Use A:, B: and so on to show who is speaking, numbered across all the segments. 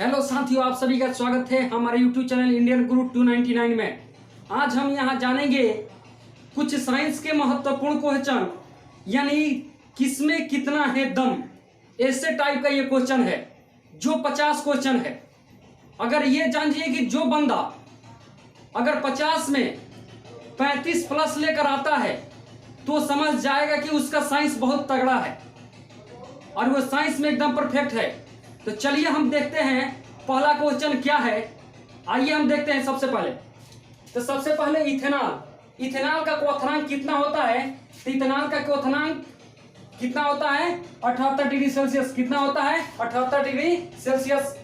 A: Hello साथियों, आप सभी का स्वागत है हमारे YouTube चैनल इंडियन गुरु 299 में। आज हम यहाँ जानेंगे कुछ साइंस के महत्वपूर्ण क्वेश्चन, यानी किसमें कितना है दम, ऐसे टाइप का ये क्वेश्चन है जो 50 क्वेश्चन है। अगर ये जानिए कि जो बंदा अगर 50 में 35 प्लस लेकर आता है तो समझ जाएगा कि उसका साइंस बहुत तगड़ा है और वो साइंस में एकदम परफेक्ट है। तो चलिए हम देखते हैं पहला क्वेश्चन क्या है। आइए हम देखते हैं। सबसे पहले इथेनॉल का क्वथनांक कितना होता है। तो इथेनॉल का क्वथनांक कितना होता है 78 डिग्री सेल्सियस। कितना होता है 78 डिग्री सेल्सियस।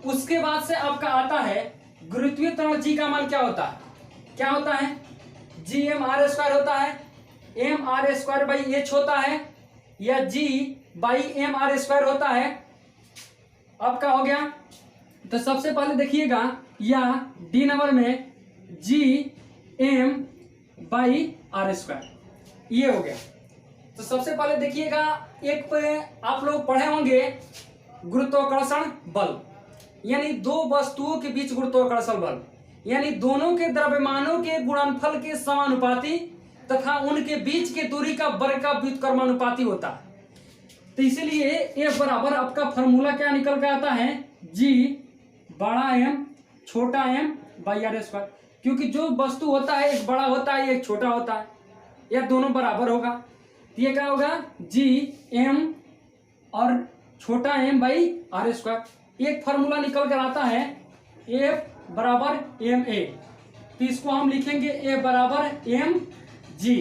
A: उसके बाद से आपका आता है गुरुत्वीय त्वरण जी का मान क्या होता है जी एम आर स्क्वायर होता है। M r square by h होता है या g by m r square होता है। आपका हो गया। तो सबसे पहले देखिएगा या डी नंबर में g m by r square ये हो गया। तो सबसे पहले देखिएगा एक पे आप लोग पढ़े होंगे गुरुत्वाकर्षण बल, यानी दो वस्तुओं के बीच गुरुत्वाकर्षण बल, यानी दोनों के द्रव्यमानों के गुणनफल के समानुपाती तथा उनके बीच के दूरी का वर्ग का व्युत्क्रमानुपाती होता है। तो इसीलिए F बराबर आपका फॉर्मूला क्या निकल के आता है G बड़ा M छोटा m बाई आर स्क्वायर। क्योंकि जो वस्तु होता है एक बड़ा होता है एक छोटा होता है, या दोनों बराबर होगा। तो ये क्या होगा G M और छोटा m बाई आर स्क्वायर। एक फॉर्मूला निकल कर आता है F बराबर ma। तो इसको हम लिखेंगे F बराबर mg।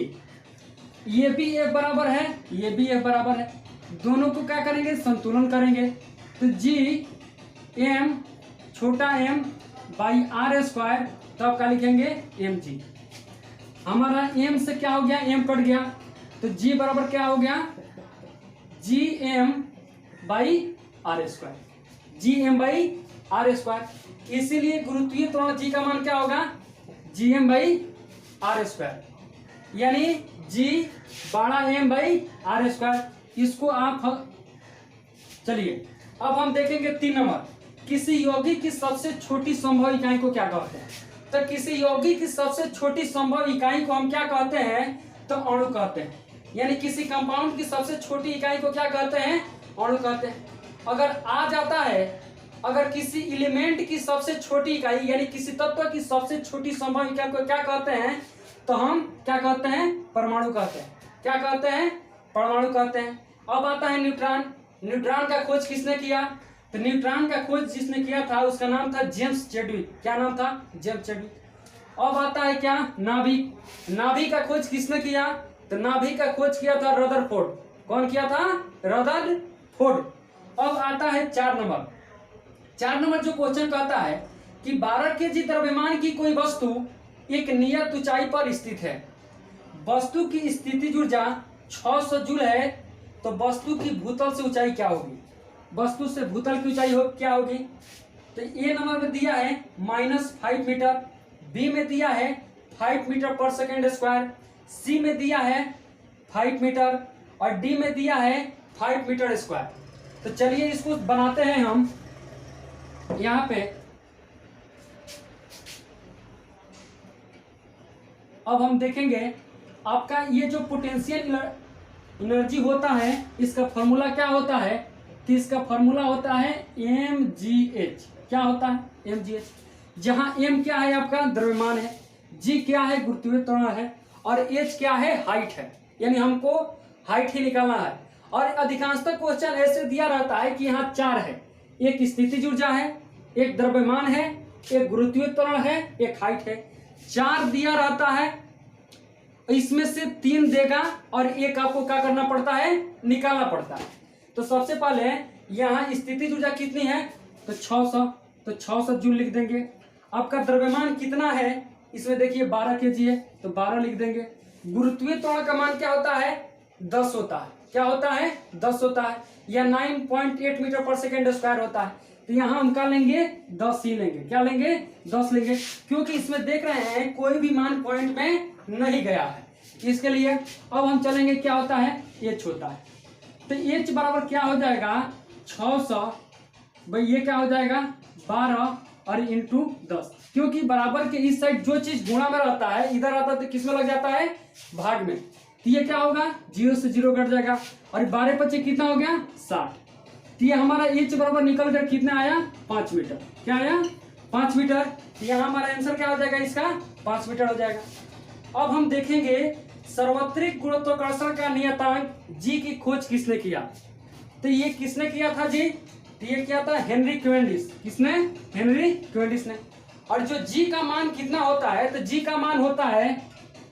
A: ये भी F बराबर है, ये भी F बराबर है। दोनों को क्या करेंगे संतुलन करेंगे। तो जी एम छोटा m बाई आर स्क्वायर, तो आप क्या लिखेंगे एम जी। हमारा m से क्या हो गया m कट गया, तो g बराबर क्या हो गया g m by r square. G m by r square. इसीलिए गुरुत्वीय त्वरण g का मान क्या होगा g m by r square, यानी g बड़ा m बाई आर स्क्वायर। इसको आप चलिए अब हम देखेंगे 3 नंबर। किसी यौगिक की सबसे छोटी संभव इकाई को क्या कहते हैं। तो किसी यौगिक की सबसे छोटी संभव इकाई को हम क्या कहते हैं तो अणु कहते हैं। यानी किसी कंपाउंड की सबसे छोटी इकाई को क्या कहते हैं अणु कहते हैं। अगर आ जाता है अगर किसी एलिमेंट की सबसे छोटी इकाई यानी किसी तत्व की सबसे छोटी संभव इकाई को क्या कहते हैं तो हम क्या कहते हैं परमाणु कहते हैं। क्या कहते हैं परमाणु कहते हैं। अब आता है न्यूट्रॉन। न्यूट्रॉन का खोज किसने किया। तो न्यूट्रॉन का खोज जिसने किया था उसका नाम था जेम्स चैडविक। क्या नाम था जेम्स चैडविक। अब आता है क्या नाभिक। नाभिक का खोज किसने किया तो नाभिक का खोज किया था रदरफोर्ड। कौन किया था रदरफोर्ड। अब आता है 4 नंबर। 4 नंबर जो क्वेश्चन कहता है कि 12 केजी द्रव्यमान की कोई वस्तु एक नियत ऊंचाई पर स्थित है। वस्तु की स्थितिज ऊर्जा 600 जूल है, तो वस्तु की भूतल से ऊंचाई क्या होगी। वस्तु से भूतल की ऊंचाई क्या होगी। तो ए नंबर में दिया है -5 मीटर, बी में दिया है 5 मीटर पर सेकेंड स्क्वायर, सी में दिया है 5 मीटर और डी में दिया है 5 मीटर स्क्वायर। तो चलिए इसको बनाते हैं हम। यहाँ पे अब हम देखेंगे आपका ये जो पोटेंशियल एनर्जी होता है इसका फॉर्मूला क्या होता है। तो इसका फॉर्मूला होता है mgh। क्या होता है mgh। जहां m क्या है आपका द्रव्यमान है, g क्या है गुरुत्वीय त्वरण है और h क्या है हाइट है। यानी हमको हाइट ही निकालना है। और अधिकांशतः क्वेश्चन ऐसे दिया रहता है कि यहाँ 4 है, एक स्थितिज ऊर्जा है, एक द्रव्यमान है, एक गुरुत्वीय त्वरण है, एक हाइट है। 4 दिया रहता है, इसमें से 3 देगा और एक आपको क्या करना पड़ता है निकालना पड़ता है। तो सबसे पहले यहाँ स्थितिज ऊर्जा कितनी है तो 600, तो 600 जूल लिख देंगे। आपका द्रव्यमान कितना है इसमें देखिए 12 केजी है तो 12 लिख देंगे। गुरुत्वीय त्वरण का मान क्या होता है 10 होता है। क्या होता है 10 होता है या 9.8 मीटर पर सेकेंड स्क्वायर होता है। तो यहाँ हम क्या लेंगे 10 ही लेंगे। क्या लेंगे 10 लेंगे, क्योंकि इसमें देख रहे हैं कोई भी मान पॉइंट में नहीं गया है। इसके लिए अब हम चलेंगे क्या होता है h होता है। तो h बराबर क्या हो जाएगा 600 भाई ये क्या हो जाएगा 12 और इंटू 10, क्योंकि बराबर के इस साइड जो चीज गुणा में रहता है इधर आता है तो किस में लग जाता है भाग में। तो ये क्या होगा 0 से 0 कट जाएगा और 12 पच्चे कितना हो गया 60। तो ये हमारा इंच बराबर निकल कर कितना आया 5 मीटर। क्या आया 5 मीटर। तो यहाँ हमारा आंसर क्या हो जाएगा इसका 5 मीटर हो जाएगा। अब हम देखेंगे सार्वत्रिक गुरुत्वाकर्षण का नियतांक जी की खोज किसने किया। तो ये किसने किया था जी, तो ये किया था हेनरी क्वेंडिस। किसने हेनरी क्वेंडिस ने। और जो जी का मान कितना होता है, तो जी का मान होता है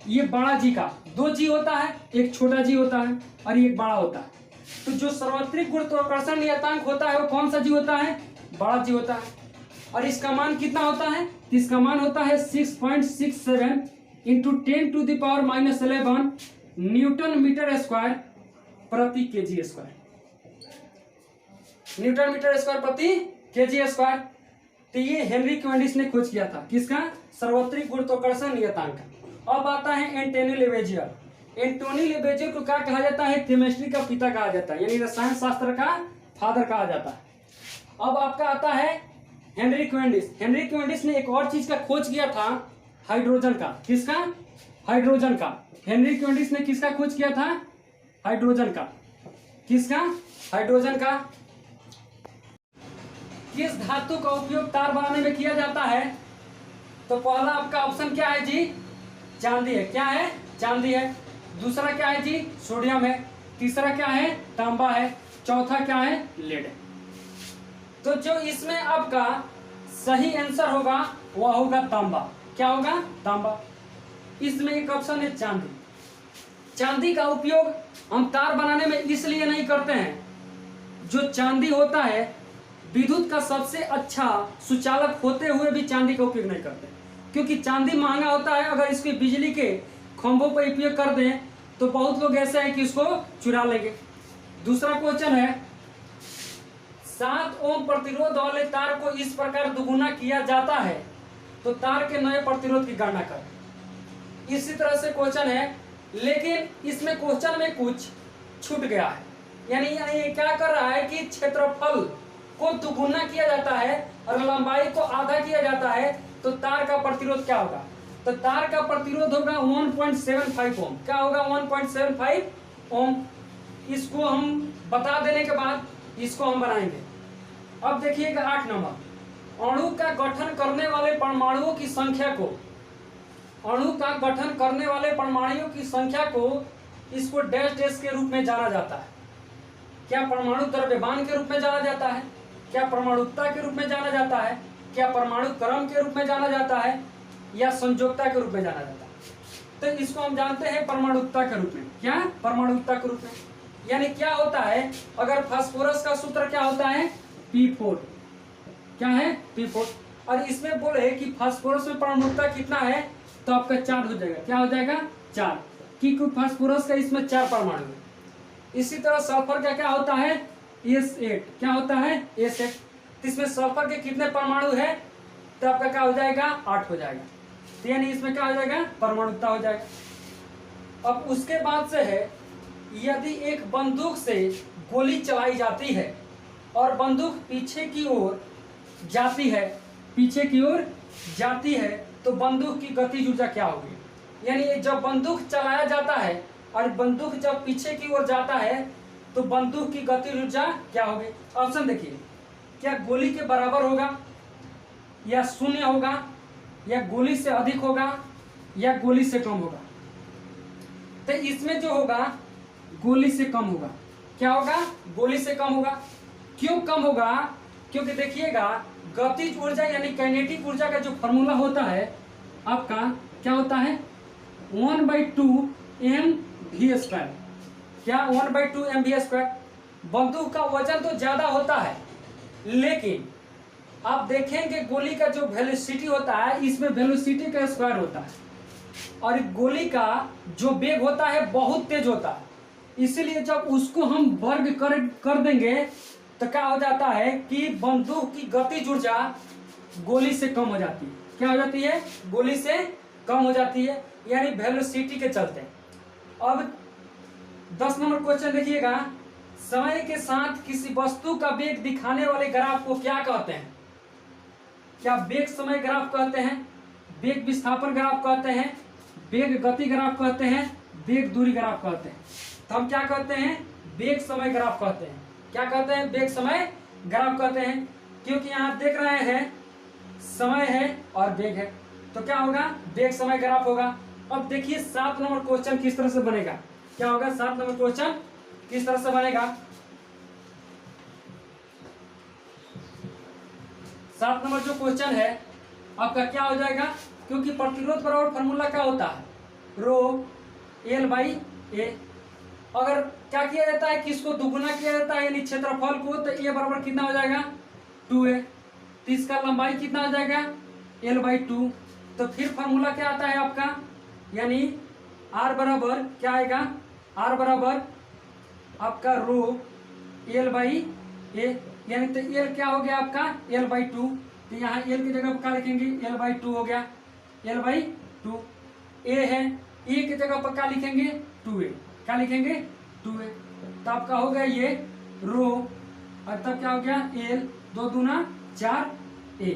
A: ये बड़ा जी का, 2 जी होता है, एक छोटा जी होता है और एक बड़ा होता है। तो जो सार्वत्रिक गुरुत्वाकर्षण नियतांक होता है वो कौन सा जी होता है बड़ा जी होता है। और इसका मान कितना होता है, इसका मान होता है 6.67 इंटू 10⁻11 न्यूटन मीटर स्क्वायर प्रति kg square. Newton metre square प्रति केजी स्क्वायर। तो ये हेनरी क्वेंडिस ने खोज किया था किसका सार्वत्रिक गुरुत्वाकर्षण नियतांक। अब आता है एंटोनी लेवेजियर। एंटोनी लेवेजियर को क्या कहा जाता है केमिस्ट्री का पिता कहा जाता है, यानी रसायन शास्त्र का फादर कहा जाता है। अब आपका आता है हेनरी क्वेंडिस। हेनरी क्वेंडिस ने एक और चीज का खोज किया था हाइड्रोजन का। किसका हाइड्रोजन का। हेनरी क्वेंडिस ने किसका खोज किया था हाइड्रोजन का। किसका हाइड्रोजन का। किस धातु का उपयोग तार बनाने में किया जाता है, तो पहला आपका ऑप्शन क्या है जी चांदी है। क्या है चांदी है। दूसरा क्या है जी सोडियम है। तीसरा क्या है तांबा है। चौथा क्या है लेड है। तो जो इसमें आपका सही आंसर होगा वह होगा तांबा। क्या होगा तांबा। इसमें एक ऑप्शन है चांदी। चांदी का उपयोग हम तार बनाने में इसलिए नहीं करते हैं, जो चांदी होता है विद्युत का सबसे अच्छा सुचालक होते हुए भी चांदी का उपयोग नहीं करते, क्योंकि चांदी महंगा होता है। अगर इसके बिजली के खंभों पर उपयोग कर दें तो बहुत लोग ऐसे हैं कि उसको चुरा लेंगे। दूसरा क्वेश्चन है 7 ओम प्रतिरोध वाले तार को इस प्रकार दुगुना किया जाता है तो तार के नए प्रतिरोध की गणना करें। इसी तरह से क्वेश्चन है, लेकिन इसमें क्वेश्चन में कुछ छूट गया है, यानी ये क्या कर रहा है कि क्षेत्रफल को दुगुना किया जाता है और लंबाई को आधा किया जाता है तो तार का प्रतिरोध क्या होगा। तो तार का प्रतिरोध होगा 1.75 ओम। क्या होगा 1.75 ओम। इसको हम बता देने के बाद इसको हम बनाएंगे। अब देखिएगा 8 नंबर, अणु का गठन करने वाले परमाणुओं की संख्या को, अणु का गठन करने वाले परमाणुओं की संख्या को इसको डैश डैश के रूप में जाना जाता है। क्या परमाणु द्रव्यमान के रूप में जाना जाता है, क्या परमाणुकता के रूप में जाना जाता है, क्या परमाणु क्रम के रूप में जाना जाता है, या संयोजकता के रूप में जाना जाता है। तो इसको हम जानते हैं परमाणुकता के रूप में। क्या परमाणुकता के रूप में, यानी क्या होता है अगर फास्फोरस का सूत्र क्या होता है P4। क्या है P4। और इसमें बोले कि फास्फोरस में परमाणुकता कितना है तो आपका 4 हो जाएगा। क्या हो जाएगा 4, क्योंकि फास्फोरस का इसमें 4 परमाणु है। इसी तरह सल्फर का क्या होता है S8। क्या होता है S8। इसमें सल्फर के कितने परमाणु है तो आपका क्या हो जाएगा 8 हो जाएगा। तो यानी इसमें क्या हो जाएगा परमाणुकता हो जाएगा। अब उसके बाद से है, यदि एक बंदूक से गोली चलाई जाती है और बंदूक पीछे की ओर जाती है, पीछे की ओर जाती है तो बंदूक की गतिज ऊर्जा क्या होगी। यानी जब बंदूक चलाया जाता है और बंदूक जब पीछे की ओर जाता है तो बंदूक की गतिज ऊर्जा क्या होगी। ऑप्शन देखिए, क्या गोली के बराबर होगा, या शून्य होगा, या गोली से अधिक होगा, या गोली से कम होगा। तो इसमें जो होगा गोली से कम होगा। क्या होगा गोली से कम होगा। क्यों कम होगा, क्योंकि देखिएगा गतिज ऊर्जा यानी काइनेटिक ऊर्जा का जो फॉर्मूला होता है आपका क्या होता है 1/2 mv²। क्या 1/2 mv²। बंदूक का वजन तो ज्यादा होता है, लेकिन आप देखेंगे गोली का जो वेलोसिटी होता है इसमें वेलोसिटी का स्क्वायर होता है, और गोली का जो वेग होता है बहुत तेज होता है। इसीलिए जब उसको हम वर्ग कर देंगे तो क्या हो जाता है कि बंदूक की गतिज ऊर्जा गोली से कम हो जाती है। क्या हो जाती है गोली से कम हो जाती है, यानी वेलोसिटी के चलते। अब 10 नंबर क्वेश्चन देखिएगा, समय के साथ किसी वस्तु का वेग दिखाने वाले ग्राफ को क्या कहते हैं? क्या वेग समय ग्राफ कहते हैं, वेग विस्थापन ग्राफ कहते हैं, वेग गति ग्राफ कहते हैं, वेग दूरी ग्राफ कहते हैं? तो हम क्या कहते हैं? वेग समय ग्राफ कहते हैं। क्या कहते हैं? वेग समय ग्राफ कहते हैं, क्योंकि यहाँ देख रहे हैं समय है और वेग है, तो क्या होगा? वेग समय ग्राफ होगा। अब देखिए 7 नंबर क्वेश्चन किस तरह से बनेगा। क्या होगा? 7 नंबर क्वेश्चन किस तरह से बनेगा? 7 नंबर जो क्वेश्चन है आपका क्या हो जाएगा? क्योंकि प्रतिरोध बराबर फॉर्मूला क्या होता है? रो एल बाई ए। अगर क्या किया जाता है कि इसको दुगुना किया जाता है यानी क्षेत्रफल को, तो ए बराबर कितना हो जाएगा? 2a। तो इसका लंबाई कितना हो जाएगा? l/2। तो फिर फॉर्मूला क्या आता है आपका, यानी r बराबर क्या आएगा? r बराबर आपका रो l/a, यानी तो l क्या हो गया आपका? l/2। तो यहाँ l की जगह पर क्या लिखेंगे? l/2 हो गया, l/2। a है, a की जगह पर क्या लिखेंगे? 2a। क्या लिखेंगे? 2a। तो आपका हो गया ये रो, और तब क्या हो गया? l 2 दूना 4a।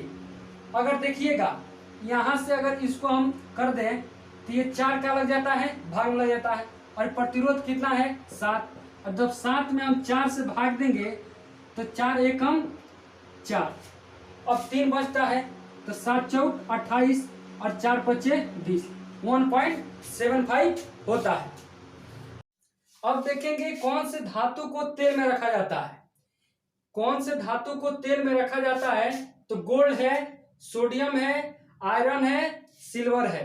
A: अगर देखिएगा यहाँ से अगर इसको हम कर दें तो ये 4 क्या लग जाता है? भाग लग जाता है। और प्रतिरोध कितना है? 7। और जब 7 में हम 4 से भाग देंगे तो 4 एकम 4, अब 3 बचता है, तो 7 चौक 28 और 4 बचे 20, 1.75 होता है। अब देखेंगे कौन से धातु को तेल में रखा जाता है। कौन से धातु को तेल में रखा जाता है? तो गोल्ड है, सोडियम है, आयरन है, सिल्वर है।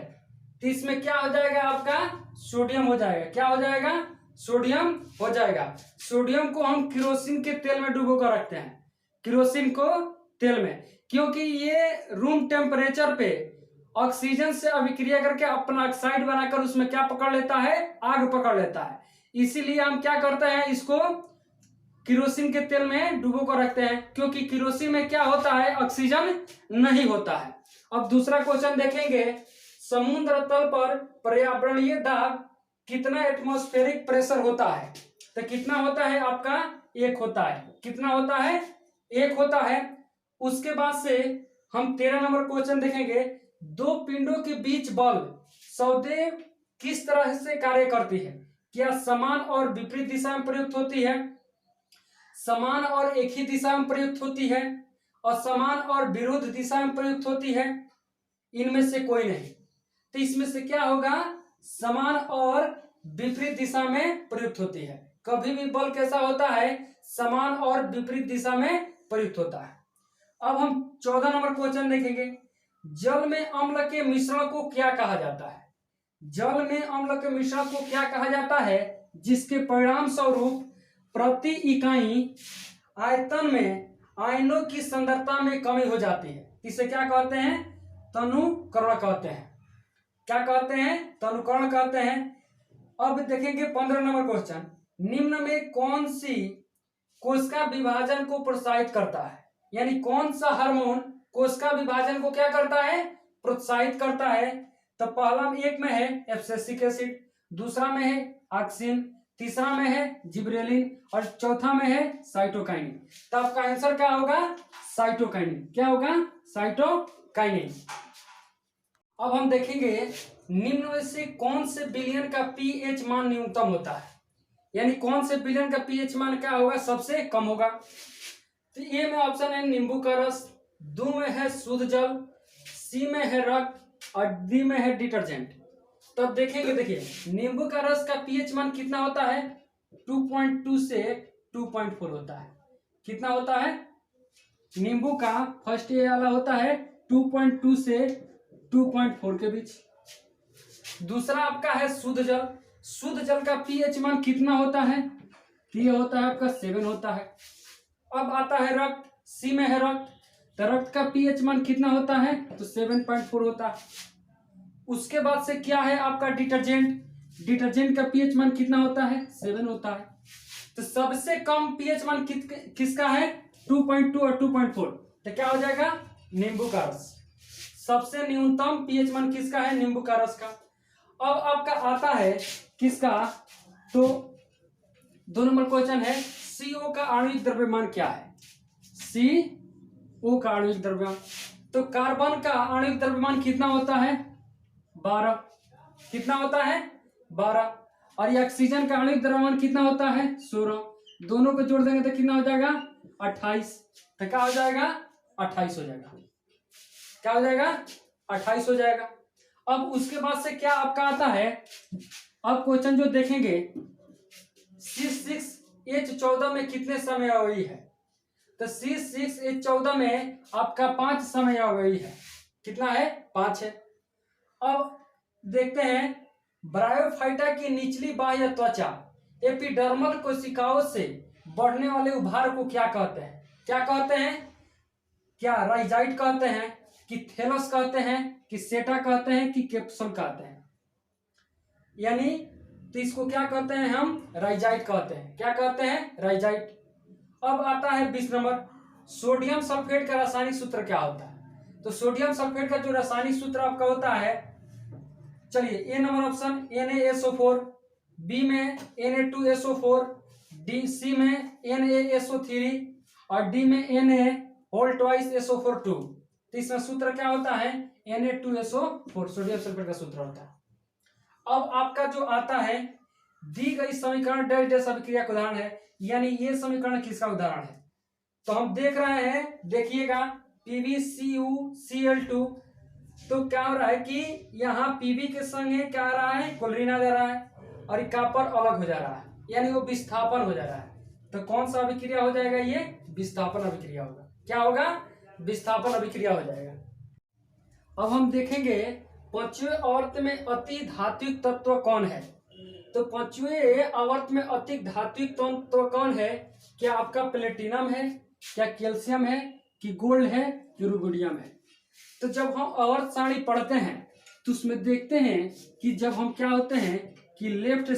A: तो इसमें क्या हो जाएगा आपका? सोडियम हो जाएगा। क्या हो जाएगा? सोडियम हो जाएगा। सोडियम को हम केरोसिन के तेल में डुबो कर रखते हैं, केरोसिन को तेल में, क्योंकि ये रूम टेम्परेचर पे ऑक्सीजन से अभिक्रिया करके अपना ऑक्साइड बनाकर उसमें क्या पकड़ लेता है? आग पकड़ लेता है। इसीलिए हम क्या करते हैं? इसको केरोसिन के तेल में डुबो कर रखते हैं, क्योंकि केरोसिन में क्या होता है? ऑक्सीजन नहीं होता है। अब दूसरा क्वेश्चन देखेंगे, समुद्र तल पर पर्यावरणीय दाब कितना एटमॉस्फेरिक प्रेशर होता है? तो कितना होता है आपका? 1 होता है। कितना होता है? 1 होता है। उसके बाद से हम 13 नंबर क्वेश्चन देखेंगे, दो पिंडों के बीच बल सदैव किस तरह से कार्य करती है? क्या समान और विपरीत दिशा में प्रयुक्त होती है, समान और एक ही दिशा में प्रयुक्त होती है, असमान और विरुद्ध दिशा में प्रयुक्त होती है? इनमें से कोई नहीं। तो इसमें से क्या होगा? समान और विपरीत दिशा में प्रयुक्त होती है। कभी भी बल कैसा होता है? समान और विपरीत दिशा में प्रयुक्त होता है। अब हम 14 नंबर क्वेश्चन देखेंगे, जल में अम्ल के मिश्रण को क्या कहा जाता है? जल में अम्ल के मिश्रण को क्या कहा जाता है? जिसके परिणाम स्वरूप प्रति इकाई आयतन में आयनों की सांद्रता में कमी हो जाती है। इसे क्या कहते हैं? तनुकरण कहते हैं। क्या कहते हैं? तनुकरण कहते हैं। अब देखेंगे 15 नंबर क्वेश्चन, निम्न में कौन सी कोशिका विभाजन को प्रोत्साहित करता है? यानी कौन सा हार्मोन कोशिका विभाजन को क्या करता है? प्रोत्साहित करता है। तो पहला एक में है एब्सिसिक एसिड, दूसरा में है ऑक्सिन, तीसरा में है जिब्रेलिन और चौथा में है साइटोकाइनिन। तो आपका आंसर क्या होगा? साइटोकाइनिन। क्या होगा? साइटोकाइनिन। अब हम देखेंगे निम्न में से कौन से विलयन का पीएच मान न्यूनतम होता है? यानी कौन से विलयन का पीएच मान क्या होगा? सबसे कम होगा। तो ए में ऑप्शन है नींबू का रस, दो में है शुद्ध जल, सी में है रक्त और डी में है डिटर्जेंट। तो अब देखेंगे, देखिए नींबू का रस का पीएच मान कितना होता है? 2.2 से 2.4 होता है। कितना होता है? नींबू का फर्स्ट ए वाला होता है 2.2 से 2.4 के बीच। दूसरा आपका है शुद्ध जल, शुद्ध जल का पीएच मान कितना होता है? ये होता है आपका 7 होता है। अब आता है रक्त, सी में है रक्त, तो रक्त का पीएच मान कितना होता है? तो 7.4 होता है। उसके बाद से क्या है आपका डिटर्जेंट, डिटर्जेंट का पीएच मान कितना होता है? 7 होता है। तो सबसे कम पीएच मान किसका है? 2.2 और 2.4। तो क्या हो जाएगा? नींबू का रस। सबसे न्यूनतम पीएच मान किसका है? नींबू का रस का। अब आपका आता है किसका? तो 2 नंबर क्वेश्चन है CO का आणविक द्रव्यमान क्या है? CO का आणविक द्रव्यमान, तो कार्बन का आणविक द्रव्यमान कितना होता है? 12। कितना होता है? 12। और ये ऑक्सीजन का आणविक द्रव्यमान कितना होता है? 16। दोनों को जोड़ देंगे तो कितना हो जाएगा? 28। तो क्या हो जाएगा? 28 हो जाएगा। क्या हो जाएगा? 28 हो जाएगा। अब उसके बाद से क्या आपका आता है, अब क्वेश्चन जो देखेंगे, C6H14 में कितने समयावयी है? तो C6H14 में आपका 5 समयावयी है। कितना है? 5 है। अब देखते हैं, ब्रायोफाइटा की निचली बाह्य त्वचा एपिडर्मल कोशिकाओं से बढ़ने वाले उभार को क्या कहते हैं? क्या कहते हैं? क्या राइजाइट कहते हैं, कि थैलस कहते हैं, कि सेटा कहते हैं, कि कैप्सूल कहते हैं? यानी तो इसको क्या कहते हैं हम? राइजाइट कहते हैं। क्या कहते हैं? राइजाइट। अब आता है 20 नंबर, सोडियम सल्फेट का रासायनिक सूत्र क्या होता है? तो सोडियम सल्फेट का जो रासायनिक सूत्र आपका होता है, चलिए ए नंबर ऑप्शन NaSO4, बी में Na2SO4, सी में NaSO3 और डी में Na2SO4 2। तो इसका सूत्र क्या होता है? Na2SO4 सोडियम सल्फेट का सूत्र होता है। अब आपका जो आता है, दी गई समीकरण डैश डैश अभिक्रिया का उदाहरण है, यानी ये समीकरण किसका उदाहरण है? तो हम देख रहे हैं, देखिएगा PbCuCl2, तो क्या हो रहा है कि यहाँ Pb के संग क्या आ रहा है? क्लोरीन आ जा रहा है, और कॉपर अलग हो जा रहा है, यानी वो विस्थापन हो जा रहा है। तो कौन सा अभिक्रिया हो जाएगा? ये विस्थापन अभिक्रिया होगा। क्या होगा? विस्थापन अभिक्रिया हो जाएगा। अब हम देखेंगे पांचवें आवर्त में अति धात्विक तत्व कौन है? तो पांचवें आवर्त में अति धात्विक तत्व कौन है? क्या आपका प्लेटिनम है, क्या कैल्शियम है, कि गोल्ड है, कि रुबिडियम है? तो जब हम आवर्त सारणी पढ़ते हैं तो उसमें देखते हैं कि जब हम क्या होते हैं कि लेफ्ट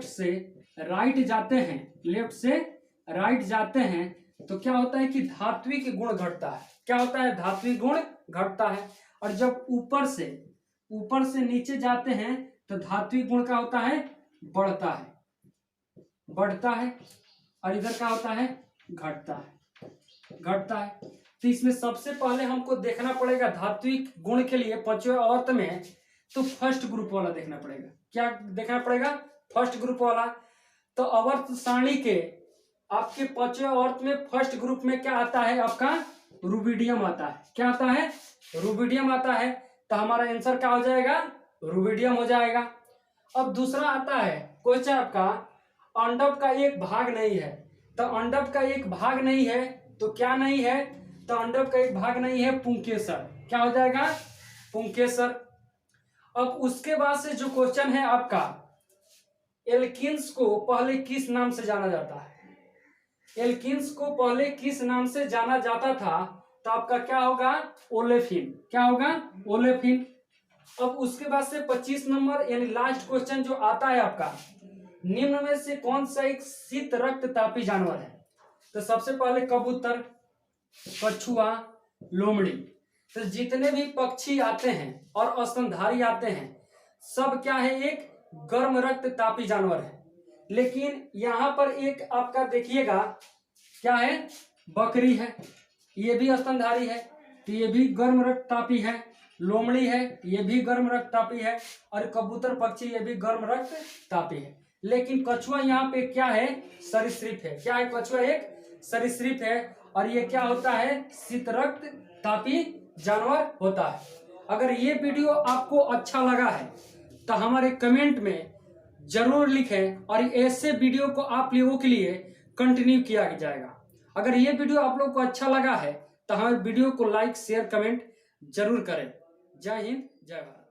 A: से राइट जाते हैं, लेफ्ट से राइट जाते हैं, तो क्या होता है कि धात्विक गुण घटता है। क्या होता है? धात्विक गुण घटता है। और जब ऊपर से नीचे जाते हैं तो धात्विक गुण क्या होता है? बढ़ता है। और इधर क्या होता है? घटता है। तो इसमें सबसे पहले हमको देखना पड़ेगा धात्विक गुण के लिए पांचवें आवर्त में, तो फर्स्ट ग्रुप वाला देखना पड़ेगा। क्या देखना पड़ेगा? फर्स्ट ग्रुप वाला। तो आवर्त सारणी के आपके पांचवें आवर्त में फर्स्ट ग्रुप में क्या आता है? आपका रुबिडियम आता है। क्या आता है? रुबिडियम आता है। तो हमारा आंसर क्या हो जाएगा? रुबिडियम हो जाएगा। अब दूसरा आता है क्वेश्चन आपका, अंडप का एक भाग नहीं है। तो अंडप का एक भाग नहीं है तो क्या नहीं है? तो अंडप का एक भाग नहीं है, पुंकेसर। क्या हो जाएगा? पुंकेसर। अब उसके बाद से जो क्वेश्चन है आपका, एल्किन्स को पहले किस नाम से जाना जाता है? एल्किन्स को पहले किस नाम से जाना जाता था? तो आपका क्या होगा? ओलेफिन। क्या होगा? ओलेफिन। अब उसके बाद से 25 नंबर यानी लास्ट क्वेश्चन जो आता है आपका, निम्न में से कौन सा एक शीत रक्ततापी जानवर है? तो सबसे पहले कबूतर, कछुआ, लोमड़ी। तो जितने भी पक्षी आते हैं और स्तनधारी आते हैं, सब क्या है? एक गर्म रक्ततापी जानवर है। लेकिन यहाँ पर एक आपका देखिएगा क्या है? बकरी है, ये भी स्तनधारी है, तो ये भी गर्म रक्ततापी है। लोमड़ी है, ये भी गर्म रक्ततापी है, और कबूतर पक्षी ये भी गर्म रक्ततापी है। लेकिन कछुआ यहाँ पे क्या है? सरीसृप है। क्या है? कछुआ एक सरीसृप है, और ये क्या होता है? शीत रक्ततापी जानवर होता है। अगर ये वीडियो आपको अच्छा लगा है तो हमारे कमेंट में जरूर लिखें, और ऐसे वीडियो को आप लोगों के लिए कंटिन्यू किया जाएगा। अगर ये वीडियो आप लोगों को अच्छा लगा है तो हमारे वीडियो को लाइक, शेयर, कमेंट जरूर करें। जय हिंद, जय भारत।